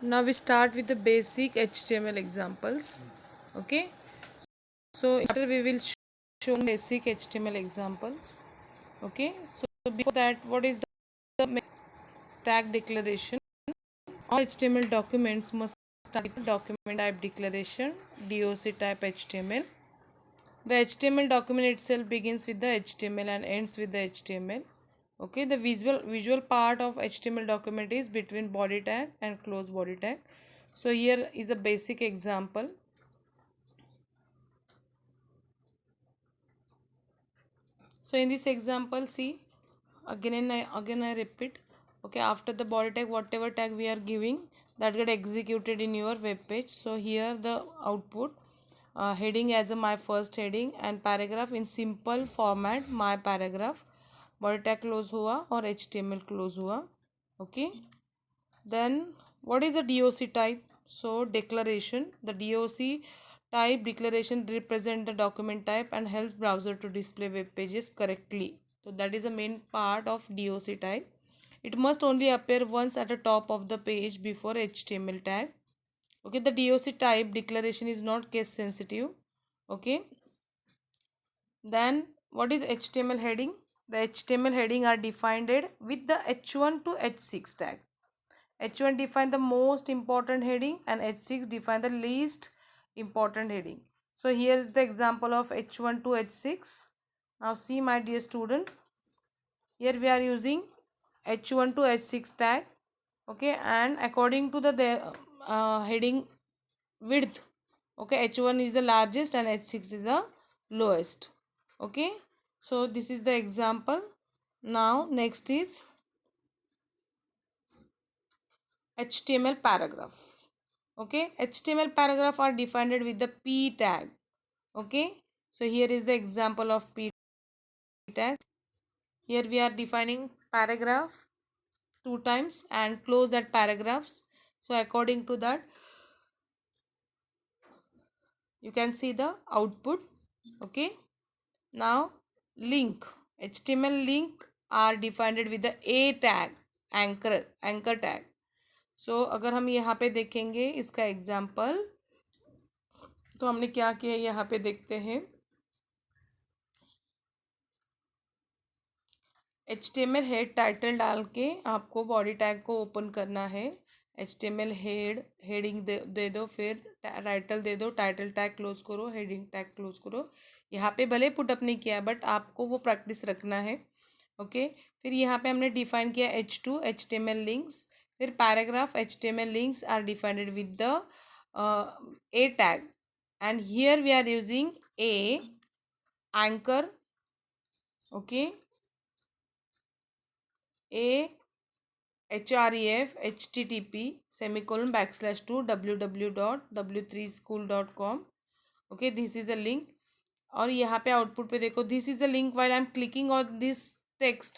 Now we start with the basic HTML examples. Okay. So after we will show basic HTML examples. Okay. So before that, what is the tag declaration? All HTML documents must start with document type declaration, DOC type HTML. The HTML document itself begins with the HTML and ends with the HTML. Okay, the visual part of HTML document is between body tag and close body tag. So here is a basic example. So in this example, see, again I repeat. Okay, after the body tag, whatever tag we are giving, that get executed in your web page. So here the output, heading as a my first heading and paragraph in simple format my paragraph, body tag close हुआ और HTML close हुआ. Okay, then what is a DOC type? So declaration, the DOC type declaration represent the document type and helps browser to display web pages correctly. So that is the main part of DOC type. It must only appear once at the top of the page before HTML tag. Okay, the DOC type declaration is not case sensitive. Okay, then what is HTML heading? The HTML heading are defined with the H1 to H6 tag. H1 define the most important heading and H6 define the least important heading. So here is the example of H1 to H6. Now see my dear student, here we are using H1 to H6 tag. Okay, and according to the heading width, okay, H1 is the largest and H6 is the lowest. Okay, so this is the example. Now next is HTML paragraph. Okay, HTML paragraph are defined with the P tag. Okay, so here is the example of P tag. Here we are defining paragraph two times and close that paragraphs. So according to that, you can see the output. Okay, now link, HTML link are defined with the A tag, anchor tag. So अगर हम यहाँ पे देखेंगे इसका example, तो हमने क्या किया यहाँ पे देखते हैं. HTML हेड टाइटल डाल के आपको बॉडी टैग को ओपन करना है. HTML हेडिंग दे दो, फिर टाइटल दे दो, टाइटल टैग क्लोज करो, हेडिंग टैग क्लोज करो. यहाँ पे भले पुटअप नहीं किया है बट आपको वो प्रैक्टिस रखना है. ओके, फिर यहाँ पे हमने डिफाइन किया H2 HTML लिंक्स. फिर paragraph HTML links are defined with the A tag and here we are using A anchor. Okay, A href http semicolon /2 www.w3school.com. okay, this is a link. और यहाँ पे output पे देखो, this is the link while I am clicking on this text,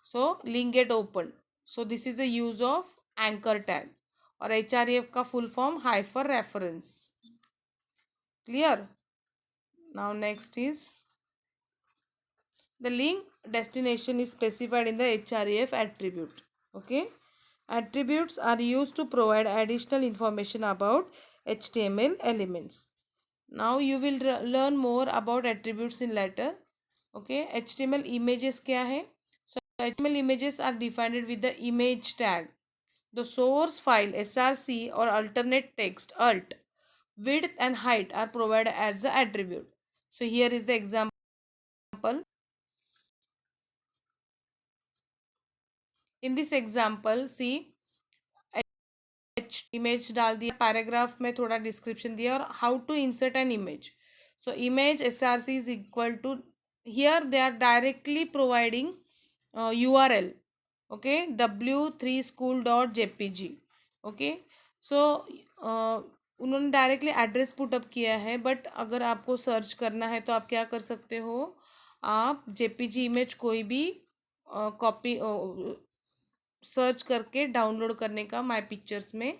so link get open. So this is the use of anchor tag. और href का full form hyper reference. Clear? Now next is the link destination is specified in the href attribute. Okay, attributes are used to provide additional information about HTML elements. Now you will learn more about attributes in later. Okay, HTML images क्या है? So HTML images are defined with the image tag. The source file src or alternate text alt, width and height are provided as the attribute. So here is the example. In this example, see, image डाल दिया, paragraph में थोड़ा description दिया और how to insert an image. So image src is equal to, here they are directly providing URL. Okay, w3school.jpg. Okay, so उन्होंने directly address put up किया है, but अगर आपको सर्च करना है तो आप क्या कर सकते हो, आप JPG इमेज कोई भी कॉपी सर्च करके डाउनलोड करने का माय पिक्चर्स में.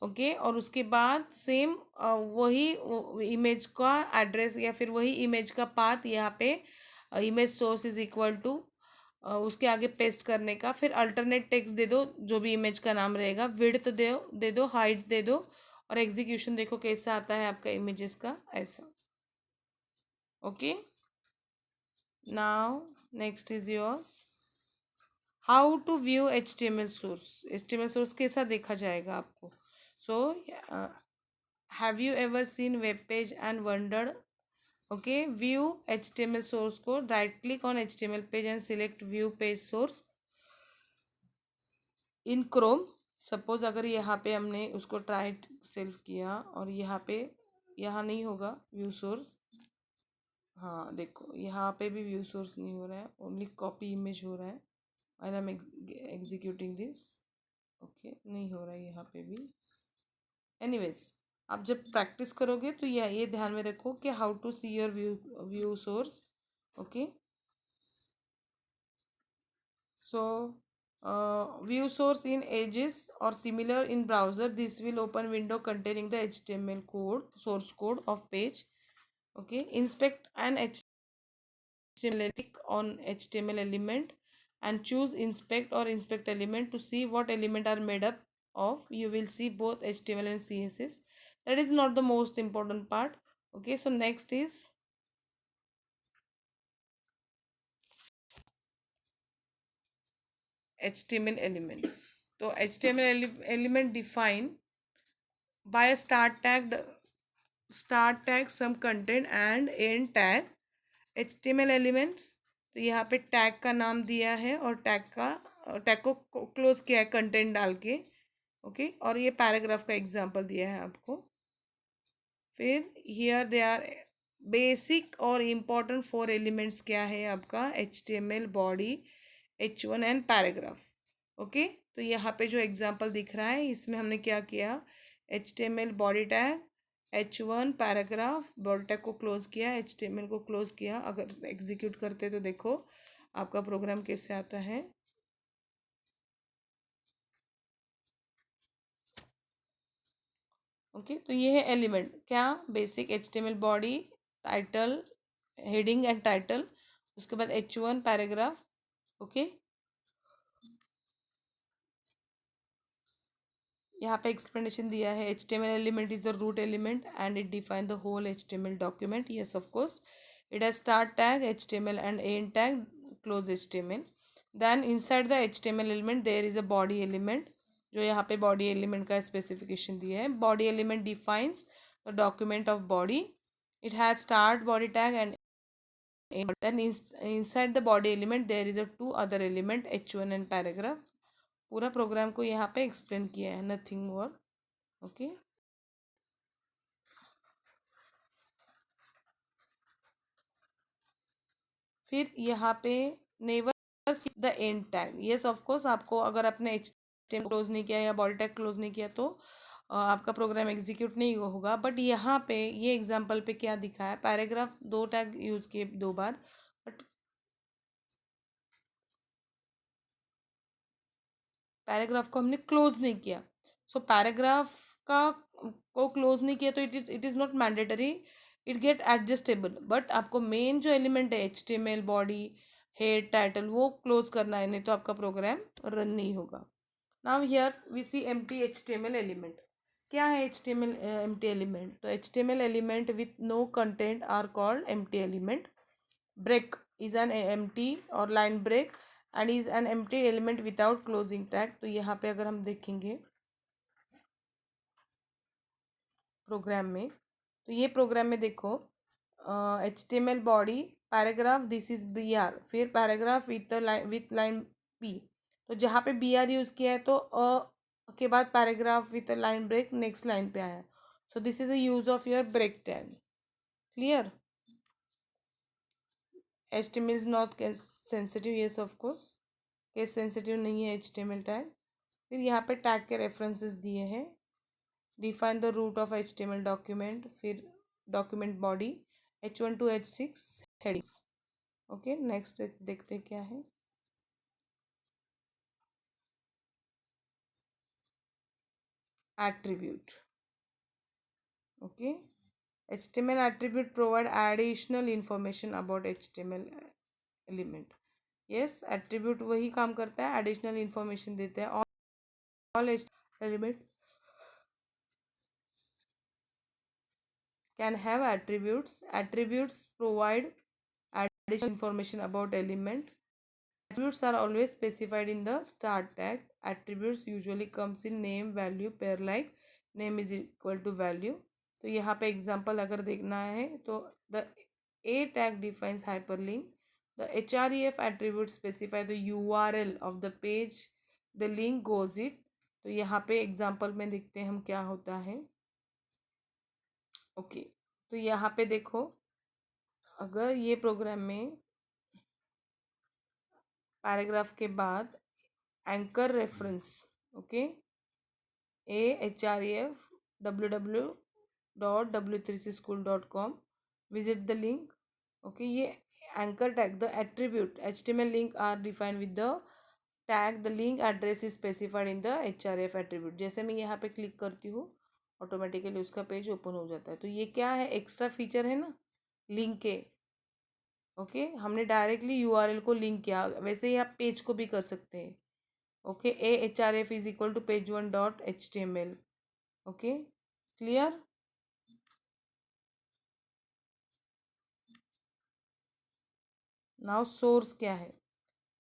ओके, और उसके बाद सेम वही इमेज का एड्रेस या फिर वही इमेज का पाथ यहाँ पे image source is equal to उसके आगे पेस्ट करने का, फिर अल्टरनेट टेक्स्ट दे दो जो भी इमेज का नाम रहेगा, विड्थ दे दो, हाइट दे दो, और एग्जीक्यूशन देखो कैसा आता है आपका इमेजेस का, ऐसा. Okay. Now next is yours, how to view HTML source. HTML source कैसा देखा जाएगा आपको. So have you ever seen web page and wondered. Okay, view HTML source को right click on HTML page and select view page source in Chrome. Suppose अगर यहाँ पे हमने उसको ट्राई सेल्फ किया और यहाँ पे, यहाँ नहीं होगा व्यू सोर्स. हाँ देखो, यहाँ पे भी व्यू सोर्स नहीं हो रहा है, ओनली कॉपी इमेज हो रहा है. I am executing this. Okay, नहीं हो रहा है यहाँ पे भी. एनीवेज, आप जब प्रैक्टिस करोगे तो ये ध्यान में रखो कि how to see your view source. Okay. So view source in edges or similar in browser, this will open window containing the HTML code, source code of page. Okay, inspect an HTML, click on HTML element and choose inspect or inspect element to see what element are made up of. You will see both HTML and CSS. That is not the most important part. Okay, so next is HTML elements. So HTML element define by a start tag some content and end tag. HTML elements, तो यहाँ पे tag का नाम दिया है और tag को close किया है कंटेंट डाल के. ओके, और ये पैराग्राफ का एग्जांपल दिया है आपको. फिर हियर दे आर बेसिक और इम्पॉर्टेंट 4 एलिमेंट्स. क्या है आपका HTML body, H1 and paragraph. Okay, तो यहाँ पे जो एग्जांपल दिख रहा है इसमें हमने क्या किया, HTML body tag, H1 paragraph, body tag को क्लोज किया, HTML को क्लोज किया. अगर एग्जीक्यूट करते तो देखो आपका प्रोग्राम कैसे आता है. ओके, तो ये है एलिमेंट. क्या, basic HTML body, title, heading and title, उसके बाद H1 पैराग्राफ. ओके, यहाँ पे एक्सप्लेनेशन दिया है. HTML element is the root element and it define the whole HTML document. Yes of course, it has start tag HTML and end tag close HTML. Then inside the HTML element there is a body element. जो यहाँ पे body element का specification दिया है. Body element defines the document of body. It has start body tag and then inside the body element there is a two other element H1 and paragraph. पूरा programme को यहाँ पे explain किया है, nothing more. Okay, फिर यहाँ पे never see the end tag. Yes of course, आपको अगर आपने HTML क्लोज नहीं किया या बॉडी टैग क्लोज नहीं किया तो आपका प्रोग्राम एग्जीक्यूट नहीं होगा. बट यहाँ पे ये एग्जांपल पे क्या दिखा है, पैराग्राफ 2 टैग यूज किए 2 बार, बट पैराग्राफ को हमने क्लोज नहीं किया. सो पैराग्राफ का को क्लोज नहीं किया तो it is not mandatory, it get adjustable. But आपको मेन जो एलिमेंट है HTML बॉडी, हेड, टाइटल, वो क्लोज करना है, नहीं तो आपका प्रोग्राम रन नहीं होगा. Now here we see empty HTML element. क्या है HTML एम्प्टी एलिमेंट. तो HTML element with no content are called empty element. break is an empty और line break and is an empty element without closing tag. तो यहाँ पे अगर हम देखेंगे प्रोग्राम में, तो ये प्रोग्राम में देखो HTML body paragraph, this is BR, फिर पैराग्राफ विथ लाइन P. तो जहाँ पे BR यूज़ किया है तो के बाद paragraph with line break next line पे आया. So this is a use of your break tag. Clear. HTML is not case sensitive. Yes of course, case sensitive नहीं है HTML टैग. फिर यहाँ पे टैग के रेफरेंसेस दिए हैं. Define the root of HTML document, फिर document body, H1 to H6 headings. Okay, next देखते क्या है. Attribute. Okay, HTML attribute provide additional information about HTML element. Yes, attribute वही काम करता है, एडिशनल इंफॉर्मेशन देते हैं। All element can have attributes. Attributes provide additional information about element. Attributes are always specified in the start tag. Attributes usually comes in name, value, pair like name is equal to value. तो यहाँ पे example अगर देखना है तो the a tag defines hyperlink. The href attribute specify the URL of the page the link goes it. तो यहाँ पे एग्जाम्पल में देखते हैं हम क्या होता है। ओके तो यहाँ पे देखो, अगर ये प्रोग्राम में पैराग्राफ के बाद anchor reference, okay, ahref www.w3cschool.com visit the link, okay, ये anchor tag the attribute HTML link are defined with the tag the link address is specified in the href attribute. जैसे मैं यहाँ पे click करती हूँ automatically उसका page open हो जाता है। तो ये क्या है, एक्स्ट्रा फीचर है ना लिंक के। ओके हमने डायरेक्टली यूआरएल को लिंक किया, वैसे ही आप पेज को भी कर सकते हैं। Okay ahref is equal to page1.html। Okay clear. Now source क्या है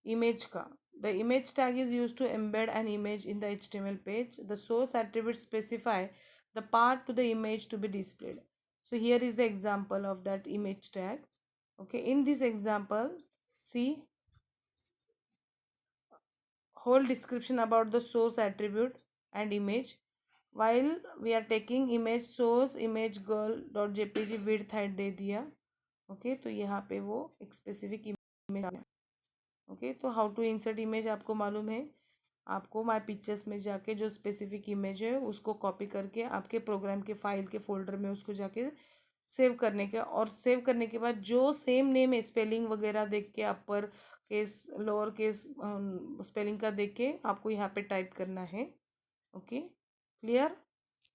इमेज का। The image tag is use to embed an image in the HTML page. The source attribute specify the part to the image to be displayed. So here is the example of that image tag. Okay, in this example, see whole description about the source attribute and image. While we are taking image source image girl dot jpg width height दे दिया। Okay तो यहाँ पे वो एक specific image आ गया। Okay तो how to insert image आपको मालूम है, आपको माय पिक्चर्स में जाके जो स्पेसिफिक इमेज है उसको कॉपी करके आपके प्रोग्राम के फाइल के फोल्डर में उसको जाके सेव करने के, और सेव करने के बाद जो सेम नेम है स्पेलिंग वगैरह देख के upper case lower case spelling का देख के आपको यहाँ पे टाइप करना है। Okay clear.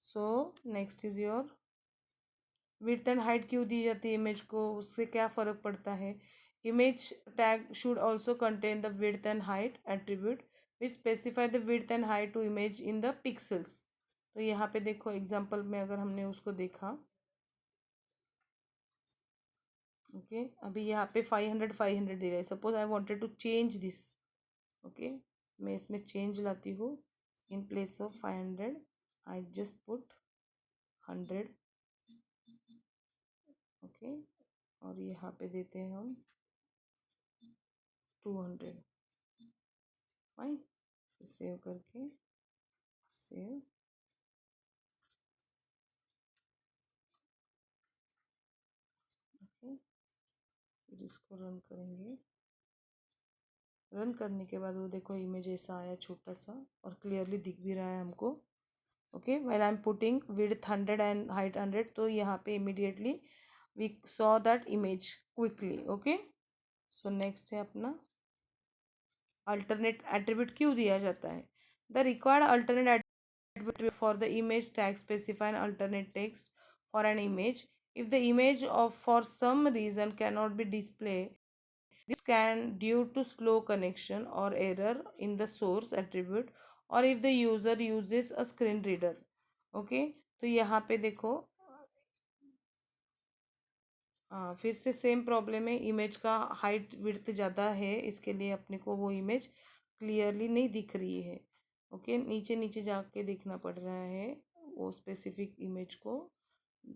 So next is your width and height क्यों दी जाती है इमेज को, उससे क्या फ़र्क पड़ता है। Image tag should also contain the width and height attribute which specify the width and height to image in the pixels. तो यहाँ पे देखो एग्जाम्पल में अगर हमने उसको देखा, ओके अभी यहाँ पे 500 दे रहा है। Suppose I wanted to change this. Okay मैं इसमें चेंज लाती हूँ, in place of 500 I just put 100। Okay और यहाँ पे देते हैं हम 200। फाइन, सेव करके सेव। ओके फिर इसको रन करेंगे। रन करने के बाद वो देखो इमेज ऐसा आया छोटा सा और क्लियरली दिख भी रहा है हमको। Okay while I am putting width 100 and height 100, तो यहाँ पे immediately we saw that image quickly. Okay so next है अपना अल्टरनेट एट्रीब्यूट क्यों दिया जाता है। The required alternate attribute for the image tag specify an alternate text for an image. If the image of for some reason cannot be displayed, this can due to slow connection or error in the source attribute or if the user uses a screen reader. okay तो यहाँ पे देखो फिर से same problem है, image का height width ज़्यादा है इसके लिए अपने को वो इमेज क्लियरली नहीं दिख रही है। ओके नीचे नीचे जाके देखना पड़ रहा है वो स्पेसिफिक इमेज को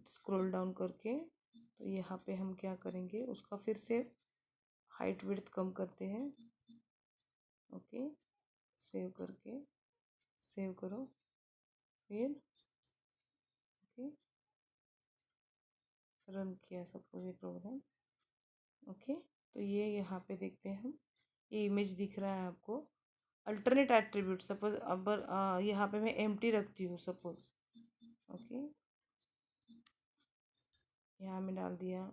स्क्रॉल डाउन करके। तो यहाँ पे हम क्या करेंगे, उसका फिर से हाइट विड्थ कम करते हैं। ओके सेव करके सेव करो फिर ओके रन किया सपोज ये प्रोग्राम। ओके तो ये यहाँ पे देखते हैं हम, ये इमेज दिख रहा है आपको। अल्टरनेट एट्रीब्यूट सपोज अब यहाँ पे मैं एम्प्टी रखती हूँ सपोज। ओके यहाँ में डाल दिया,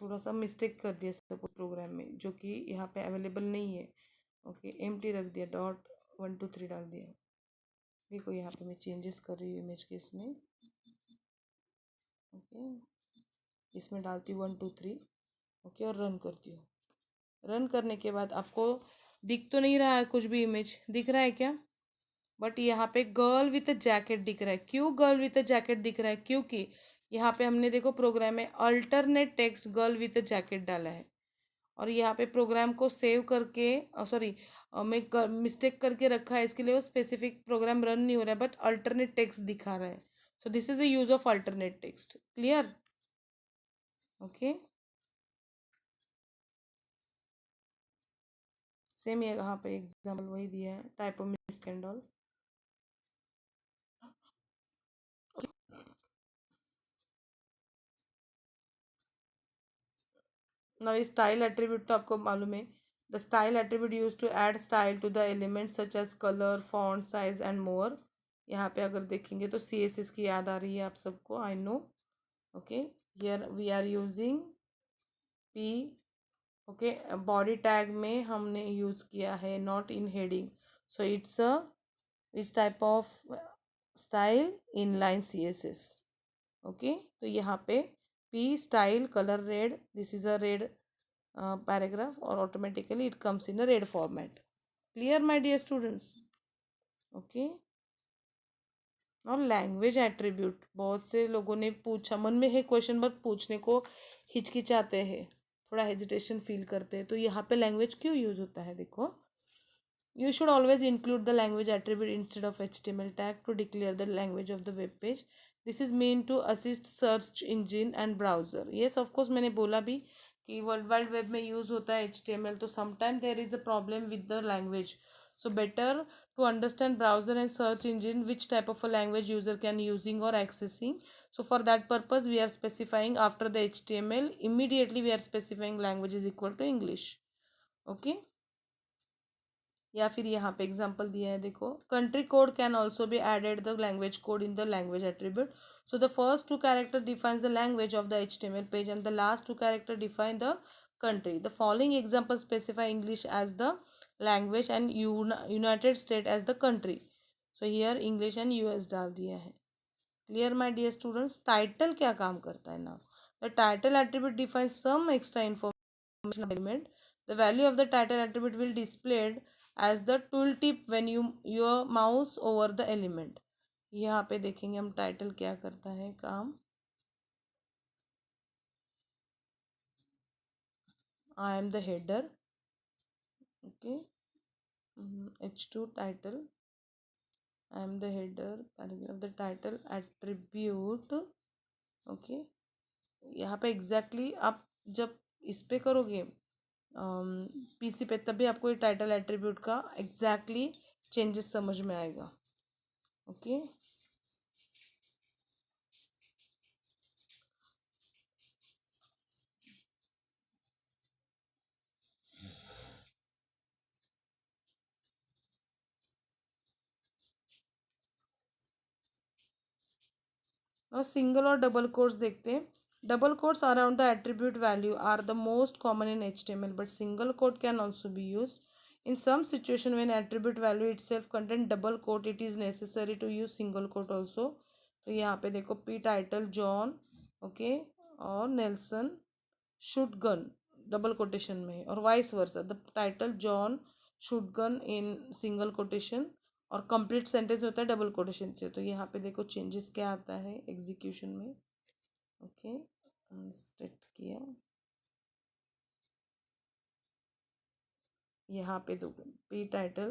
थोड़ा सा मिस्टेक कर दिया सपोज प्रोग्राम में जो कि यहाँ पे अवेलेबल नहीं है। ओके एम्प्टी रख दिया, डॉट 1 2 3 डाल दिया। देखो यहाँ पे मैं चेंजेस कर रही हूँ इमेज के इसमें। ओके इसमें डालती हूँ 1 2 3। ओके और रन करती हूँ। रन करने के बाद आपको दिख तो नहीं रहा है कुछ भी, इमेज दिख रहा है क्या? बट यहाँ पे गर्ल विथ अ जैकेट दिख रहा है। क्यों गर्ल विथ अ जैकेट दिख रहा है? क्योंकि यहाँ पे हमने देखो प्रोग्राम में alternate text girl with a jacket डाला है, और यहाँ पे प्रोग्राम को सेव करके सॉरी मैं मिस्टेक करके रखा है, इसके लिए वो स्पेसिफिक प्रोग्राम रन नहीं हो रहा है बट अल्टरनेट टेक्स्ट दिखा रहा है। So this is the use of alternate text. Clear? Okay, same ये यहाँ पे एग्जाम्पल वही दिया है, type of mistake and all. Now style attribute तो आपको मालूम है, the style attribute use to add style to the element such as colour, font, size and more. यहाँ पे अगर देखेंगे तो CSS की याद आ रही है आप सबको, I know. Okay, here we are using p. Okay, body tag में हमने यूज किया है not in heading, so it's type of style in line CSS। Okay, तो यहाँ पे p style colour red, this is a red paragraph और automatically it comes in a red format. Clear my dear students? Okay, और language attribute बहुत से लोगों ने पूछा, मन में है क्वेश्चन बट पूछने को हिचकिचाते हैं, थोड़ा हेजिटेशन फील करते हैं, तो यहाँ पे लैंग्वेज क्यों यूज होता है? देखो, you should always include the language attribute instead of HTML tag to declare the language of the web page. This is meant to assist search engine and browser. Yes, of course मैंने बोला भी कि world wide web में use होता है HTML, तो sometime there is a problem with the language. So better to understand browser and search engine which type of a language user can using or accessing. So for that purpose we are specifying after the HTML immediately we are specifying language is equal to English. Okay. या फिर यहाँ पे example दिया है, देखो, country code can also be added the language code in the language attribute. So the first two character defines the language of the HTML page and the last two character define the country. The following examples specify English as the language and United States as the country. So here English and US डाल दिया है। Clear my dear students? Title क्या काम करता है now? The title attribute defines some extra information element. The value of the title attribute will displayed as the tooltip when your mouse over the element. यहाँ पे देखेंगे हम title क्या करता है काम। I am the header. Okay, H2 title. I am the header paragraph the title attribute. Okay, यहाँ पे एग्जैक्टली आप जब इस पे करोगे PC पे, तभी आपको ये टाइटल एट्रीब्यूट का एग्जैक्टली चेंजेस समझ में आएगा। ओके, और सिंगल और डबल कोट्स देखते हैं। Double quotes around the attribute value are the most common in HTML, but single quote can also be use in some situation when attribute value itself contain double quote it is necessary to use single quote also. तो यहाँ पे देखो, P title John, okay, और Nelson shoot gun double quotation में, और vice versa the title John shoot gun in single quotation और complete sentence होता है डबल कोटेशन से। तो यहाँ पे देखो चेंजेस क्या आता है एग्जीक्यूशन में। ओके, स्टेट किया, यहाँ पे दो पी टाइटल,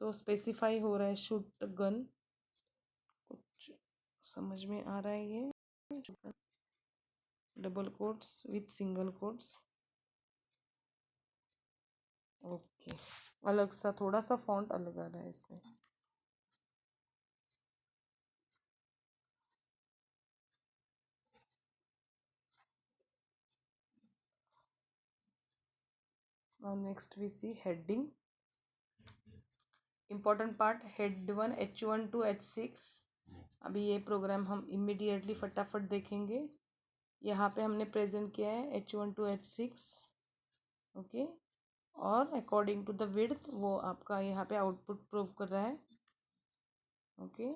तो स्पेसिफाई हो रहा है शूट गन, कुछ समझ में आ रहा है ये, double quotes with single quotes. Okay, अलग सा थोड़ा सा फॉन्ट अलग आ रहा है इसमें। Now next we see heading. Important part, head 1 H1 to H6। अभी ये प्रोग्राम हम इमीडिएटली फटाफट देखेंगे। यहाँ पे हमने प्रेजेंट किया है H1 to H6। ओके, और अकॉर्डिंग टू द विड्थ वो आपका यहाँ पे आउटपुट प्रूव कर रहा है। ओके,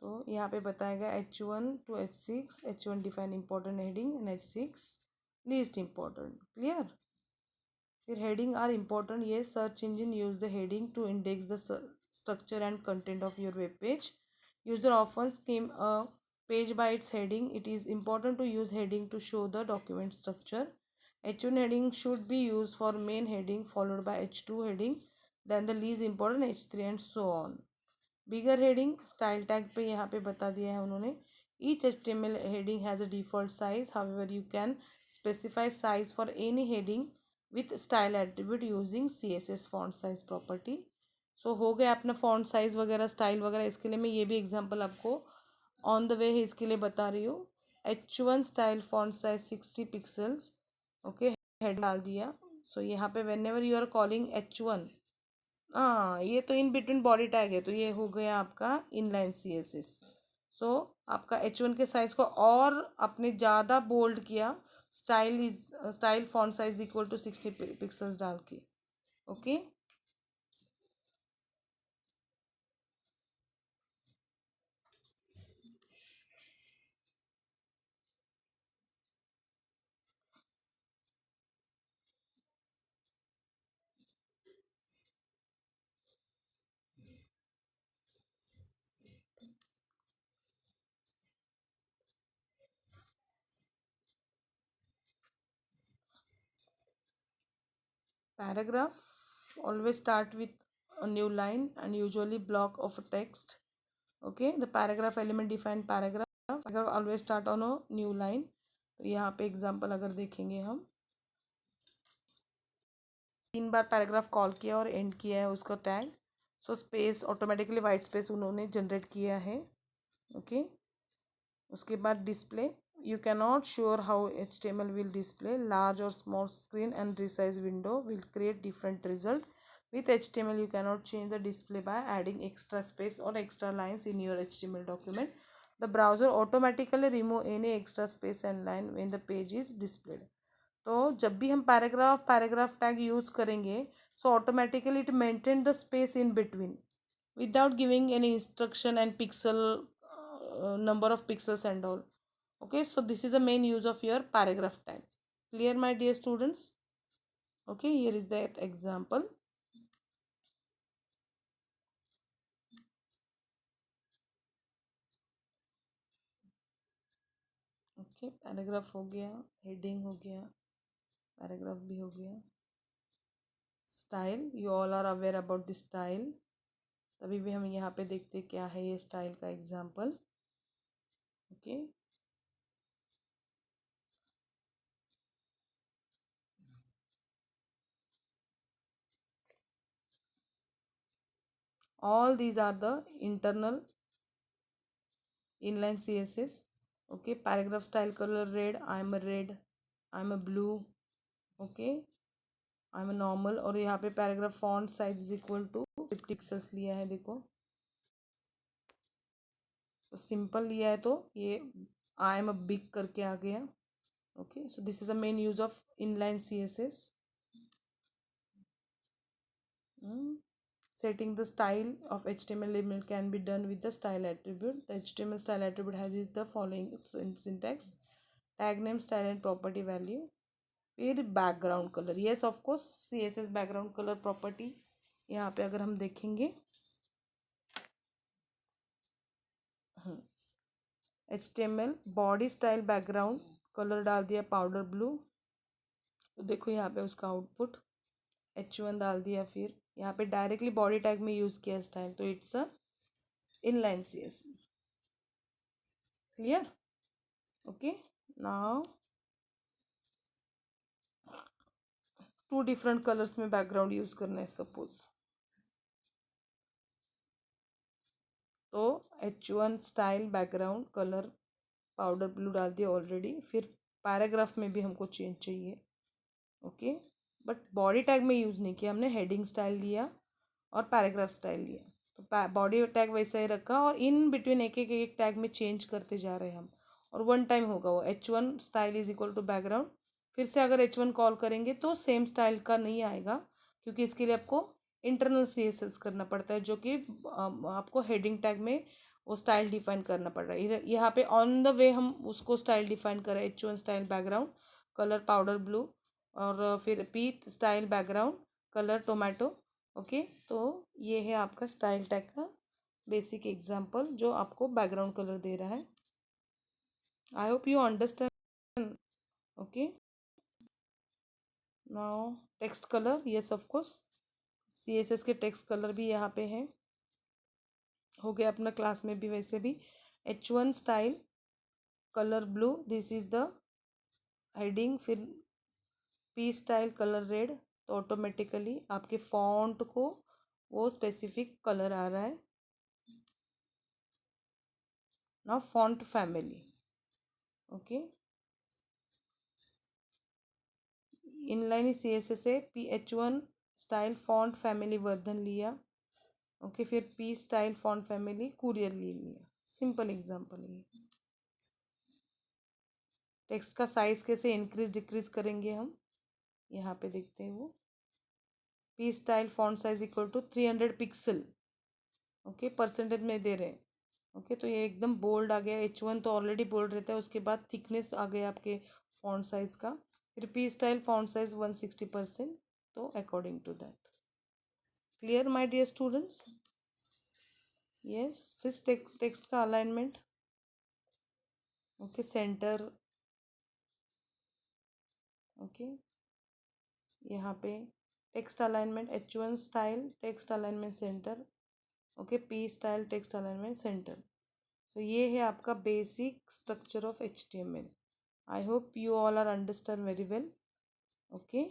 तो यहाँ पे बताएगा H1 to H6, H1 define important heading and H6 least important. Clear. फिर हेडिंग आर इम्पॉर्टेंट, ये search engine use the heading to index the structure and content of your web page. User often skim a page by its heading. It is important to use heading to show the document structure. H1 heading should be used for main heading followed by H2 heading, then the least important H3 and so on. Bigger heading style tag पे यहाँ पे बता दिया है उन्होंने. Each HTML heading has a default size. However, you can specify size for any heading with style attribute using CSS font size property. So हो गया अपना font size वगैरह स्टाइल वगैरह. इसके लिए मैं ये भी एग्जांपल आपको ऑन द वे है इसके लिए बता रही हूँ. H1 style font size 60 pixels. Okay, head डाल दिया. सो यहाँ पे whenever you are calling H1, हाँ ये तो इन बिटवीन बॉडी टैग है, तो ये हो गया आपका इनलाइन CSS. सो आपका H1 के साइज को और आपने ज़्यादा बोल्ड किया, style font size equal to 60 pixels डाल के. Okay, paragraph always start with a new line and usually block of text. Okay, the paragraph element define paragraph always start on a new line. तो यहाँ पे example अगर देखेंगे हम, 3 बार paragraph call किया और एंड किया है उसका tag. So space automatically white space उन्होंने जनरेट किया है. ओके, उसके बाद display. You cannot sure how HTML will display. Large or small screen and resize window will create different result. With HTML, you cannot change the display by adding extra space or extra lines in your HTML document. The browser automatically remove any extra space and line when the page is displayed. तो जब भी हम paragraph tag use करेंगे, so automatically it maintain the space in between without giving any instruction and pixel number of pixels and all. Okay, so this is the main use of your paragraph tag. Clear, my dear students? Okay, here is that example. Okay, paragraph हो गया, heading हो गया, paragraph भी हो गया. Style, you all are aware about the style. तभी भी हम यहाँ पे देखते क्या है ये स्टाइल का example. Okay, all these are the internal inline CSS. Okay, paragraph style color red, I am a red, I am a blue. Okay, I am normal. और यहाँ पे paragraph font size is equal to 50 pixels लिया है. देखो, तो simple लिया है तो ये आई एम अ बिग करके आ गया. Okay, so this is the main use of inline CSS. Setting the style of HTML element can be done with the style attribute. The HTML style attribute has the following syntax: tag name, style and property value. फिर background colour. Yes of course CSS background colour property. यहाँ पे अगर हम देखेंगे HTML body style background colour डाल दिया powder blue. तो देखो यहाँ पे उसका आउटपुट H1 डाल दिया. फिर यहाँ पे डायरेक्टली बॉडी टैग में यूज किया स्टाइल, तो it's a inline CSS. Clear? Okay, now 2 different colours में बैकग्राउंड यूज करना है सपोज. तो H1 style background colour powder blue डाल दिया ऑलरेडी. फिर पैराग्राफ में भी हमको चेंज चाहिए. ओके, बट बॉडी टैग में यूज़ नहीं किया हमने. हेडिंग स्टाइल लिया और पैराग्राफ स्टाइल लिया. तो बॉडी टैग वैसा ही रखा और इन बिटवीन एक टैग में चेंज करते जा रहे हैं हम. और वन टाइम होगा वो H1 style is equal to background. फिर से अगर H1 कॉल करेंगे तो सेम स्टाइल का नहीं आएगा, क्योंकि इसके लिए आपको इंटरनल CSS करना पड़ता है, जो कि आपको हेडिंग टैग में वो स्टाइल डिफाइन करना पड़ रहा है. यहाँ पे ऑन द वे हम उसको स्टाइल डिफाइन करें H1 style background colour powder blue, और फिर P style background colour tomato. Okay, तो ये है आपका स्टाइल टैग का बेसिक एग्जांपल जो आपको बैकग्राउंड कलर दे रहा है। I hope you understand. Okay, now text colour, yes of course CSS के टेक्स्ट कलर भी यहाँ पे है, हो गया अपना क्लास में भी वैसे भी। H1 style colour blue, this is the heading. फिर P स्टाइल कलर रेड, तो ऑटोमेटिकली आपके फॉन्ट को वो स्पेसिफिक कलर आ रहा है। Now font family, okay, inline CSS से PH1 style font family Vardhan लिया। ओके, फिर P style font family courier लिया। सिंपल एग्जांपल है। टेक्स्ट का साइज कैसे इंक्रीज डिक्रीज करेंगे हम, यहाँ पे देखते हैं वो। P style font size equal to 300 pixel. Okay, percentage में दे रहे हैं। ओके, तो ये एकदम बोल्ड आ गया। H1 तो ऑलरेडी बोल्ड रहता है, उसके बाद थिकनेस आ गया आपके फॉन्ट साइज का। फिर P स्टाइल फॉन्ट साइज 160%, तो according to that. Clear my dear students? Yes, फिर टेक्स्ट का अलाइनमेंट। Okay, centre. ओके, यहाँ पे text alignment H1 style text alignment centre. Okay, P style text alignment centre. So ये है आपका basic structure of HTML। I hope you all are understand very well. Okay.